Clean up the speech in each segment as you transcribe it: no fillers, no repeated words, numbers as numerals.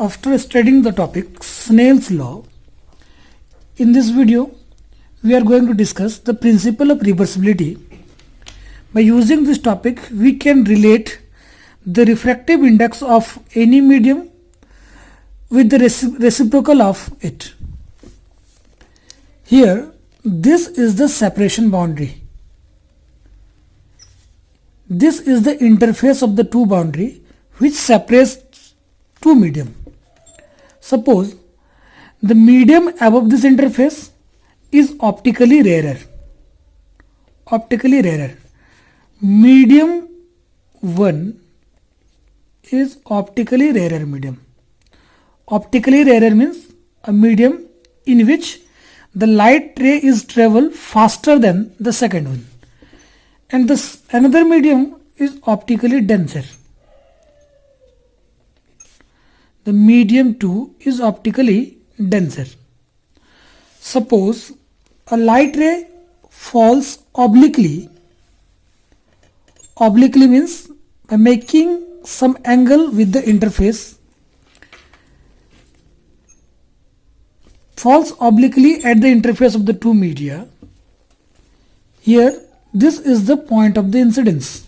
After studying the topic Snell's law, in this video we are going to discuss the principle of reversibility. By using this topic, we can relate the refractive index of any medium with the reciprocal of it. Here, this is the separation boundary. This is the interface of the two boundary which separates two medium. Suppose the medium above this interface is optically rarer. Medium 1 is optically rarer medium. Optically rarer means a medium in which the light ray is travel faster than the second one. And this another medium is optically denser. The medium 2 is optically denser. Suppose a light ray falls obliquely. Obliquely means by making some angle with the interface. Falls obliquely at the interface of the two media. Here, this is the point of the incidence.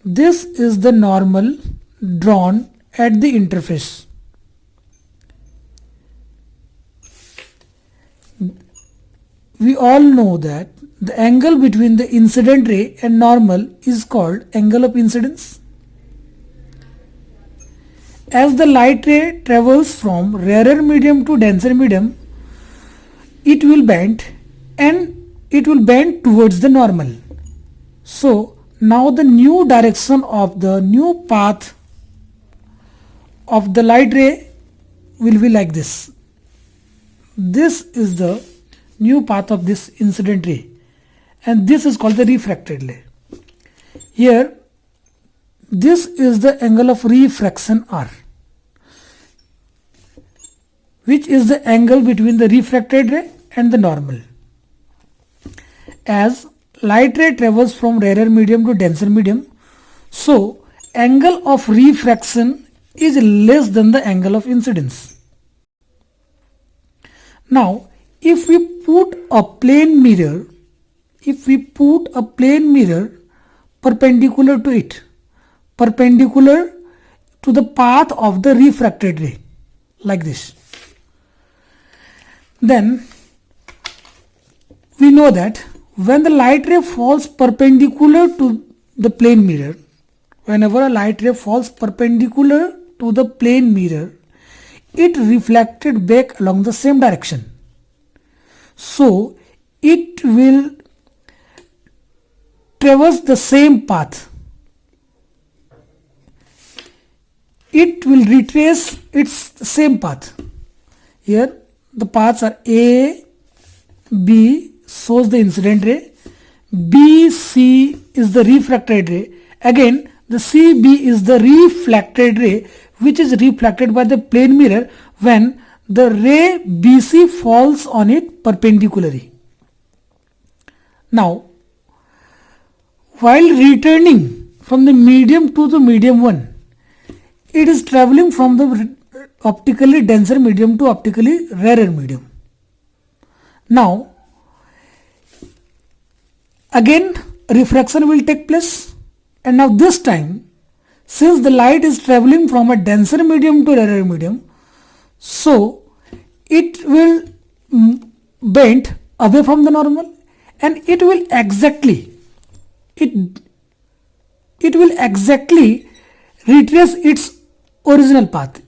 This is the normal drawn at the interface. We all know that the angle between the incident ray and normal is called angle of incidence. As the light ray travels from rarer medium to denser medium, it will bend towards the normal. So now the new direction of the new path of the light ray will be like this. This is the new path of this incident ray, and this is called the refracted ray. Here, this is the angle of refraction R, which is the angle between the refracted ray and the normal. As light ray travels from rarer medium to denser medium, so angle of refraction is less than the angle of incidence. Now, if we put a plane mirror perpendicular to it, perpendicular to the path of the refracted ray, like this, then we know that when the light ray falls perpendicular to the plane mirror, whenever a light ray falls perpendicular to the plane mirror, it reflected back along the same direction. So it will traverse the same path. It will retrace its same path. Here the paths are A, B shows the incident ray, B, C is the refracted ray, again the CB is the reflected ray which is reflected by the plane mirror when the ray BC falls on it perpendicularly. Now, while returning from the medium to the medium 1, it is traveling from the optically denser medium to optically rarer medium. Now, again refraction will take place, and now this time, since the light is traveling from a denser medium to rarer medium, so it will bend away from the normal, and it will exactly retrace its original path.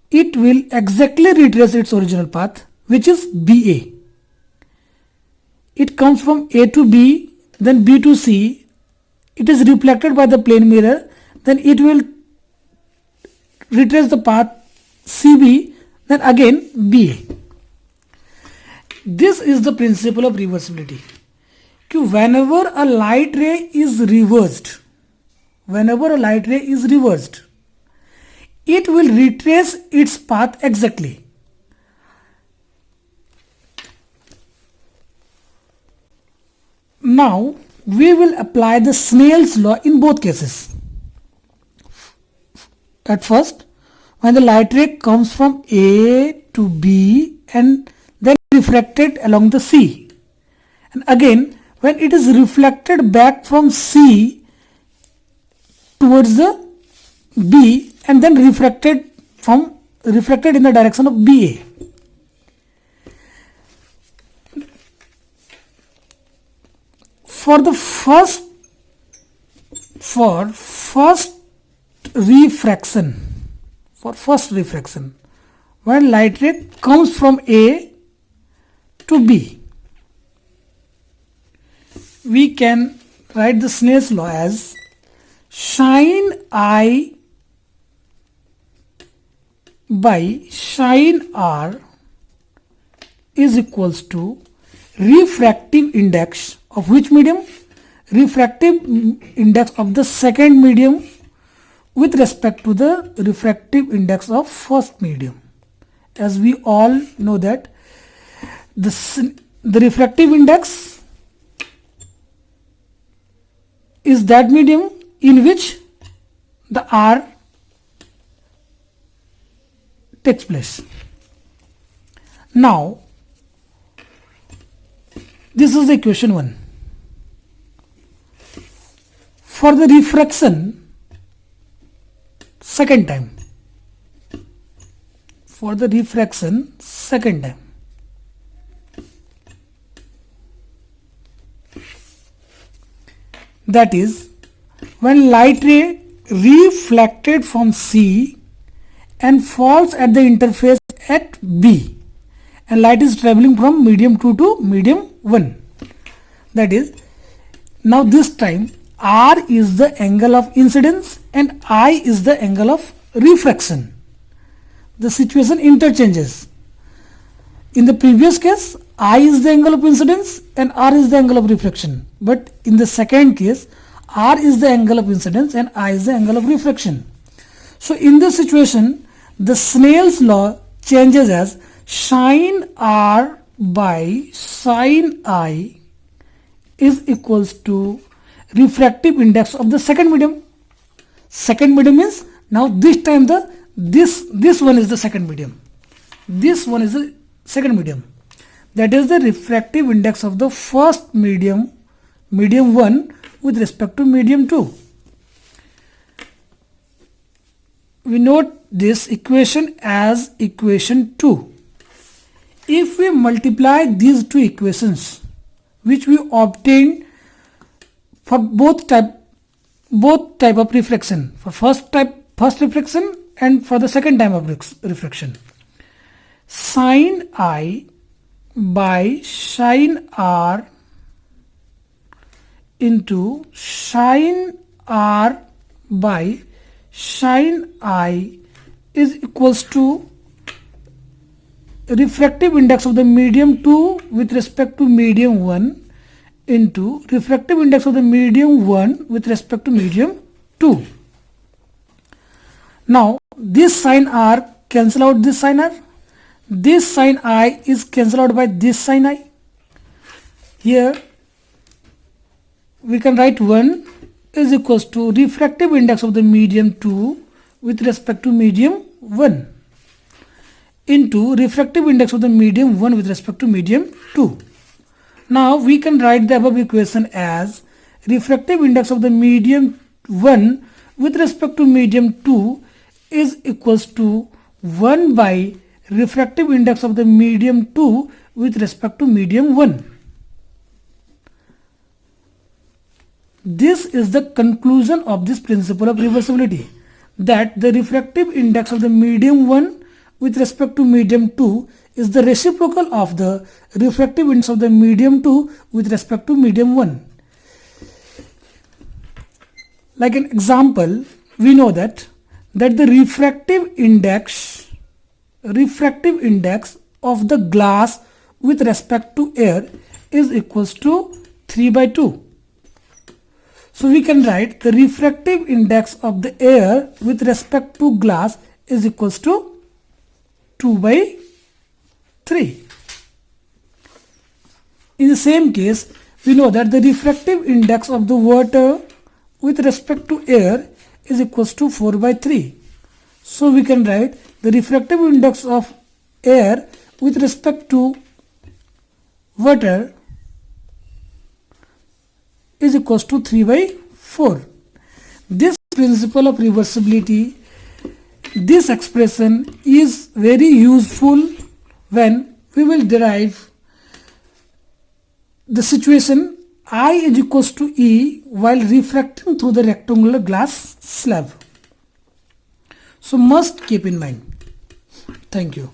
It will exactly retrace its original path, which is BA. It comes from A to B, then B to C. It is reflected by the plane mirror, then it will retrace the path CB, then again BA. This is the principle of reversibility. Whenever a light ray is reversed, it will retrace its path exactly. Now we will apply the Snell's law in both cases. at first, when the light ray comes from A to B and then refracted along the C, and again when it is reflected back from C towards the B and then refracted in the direction of BA. For first refraction, when light ray comes from A to B, we can write the Snell's law as sin I by sin R is equals to refractive index of which medium? Refractive index of the second medium with respect to the refractive index of first medium. As we all know that the refractive index is that medium in which the R takes place. Now, this is the equation 1. For the refraction second time, that is when light ray reflected from C and falls at the interface at B, and light is traveling from medium 2 to medium 1. That is, now this time R is the angle of incidence and I is the angle of refraction. The situation interchanges. In the previous case, I is the angle of incidence and R is the angle of refraction. But in the second case, R is the angle of incidence and I is the angle of refraction. So in this situation, the Snell's law changes as sin R by sin I is equals to refractive index of the second medium. Second medium is, now this time this one is the second medium. This one is the second medium. That is the refractive index of the first medium, medium 1 with respect to medium 2. We note this equation as equation 2. If we multiply these two equations, which we obtained for both type of refraction, for first refraction and for the second type of refraction, sin I by sin R into sin R by sin I is equals to refractive index of the medium 2 with respect to medium 1 into refractive index of the medium 1 with respect to medium 2. Now this sin R cancel out this sin R. This sin I is cancelled out by this sin I. Here we can write 1 is equals to refractive index of the medium 2 with respect to medium 1 into refractive index of the medium 1 with respect to medium 2. Now we can write the above equation as refractive index of the medium 1 with respect to medium 2 is equals to 1 by refractive index of the medium 2 with respect to medium 1. This is the conclusion of this principle of reversibility, that the refractive index of the medium 1 with respect to medium 2 is the reciprocal of the refractive index of the medium 2 with respect to medium 1. Like an example, we know that the refractive index of the glass with respect to air is equals to 3 by 2. So we can write the refractive index of the air with respect to glass is equals to 2 by 3. In the same case, we know that the refractive index of the water with respect to air is equals to 4 by 3. So we can write the refractive index of air with respect to water is equals to 3 by 4. This principle of reversibility, this expression is very useful when we will derive the situation I is equals to E while refracting through the rectangular glass slab. So must keep in mind. Thank you.